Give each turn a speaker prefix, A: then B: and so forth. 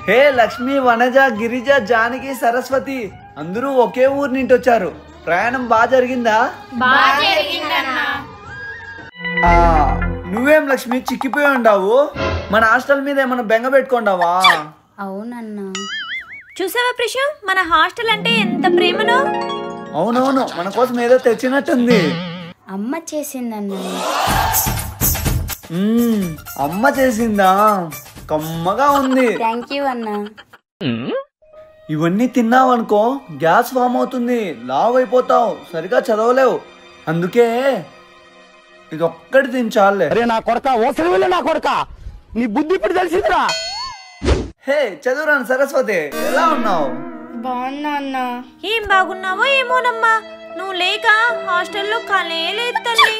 A: హే లక్ష్మి, వనజ, గిరిజ, జానకి, సరస్వతి అందరూ ఒకే ఊరు నుండి వచ్చారు. ప్రయాణం బాగా జరిగిందా? నువ్వేం లక్ష్మి చిక్కిపోయి ఉండావు? మన హాస్టల్ మీద ఏమైనా బెంగ పెట్టుకుంటావా?
B: అవునన్నా.
C: చూసావా ప్రిషు, మన హాస్టల్ అంటే ఎంత ప్రేమనో.
A: అవునవును, మన కోసం ఏదో తెచ్చినట్టుంది.
B: అమ్మ చేసిందన్నా.
A: అమ్మ చేసిందా? కమ్మగా ఉంది.
B: థ్యాంక్ యూ అన్నా.
A: ఇవన్నీ తిన్నావనుకో గ్యాస్ ఫామ్ అవుతుంది, లావ్ అయిపోతావు, సరిగా చదవలేవు. అందుకే ఇది ఒక్కటి తినచాలే.
D: నా కొడక ఓసరి నా కొడక, నీ బుద్ధి ఇప్పుడు తెలిసిందిరా.
A: హే చదువురాను సరస్వతి, ఎలా ఉన్నావు?
B: బాగున్నా అన్నా.
C: ఏం బాగున్నావో ఏమోనమ్మా, నువ్వు లేక హాస్టల్లో కలే లేదు తల్లి.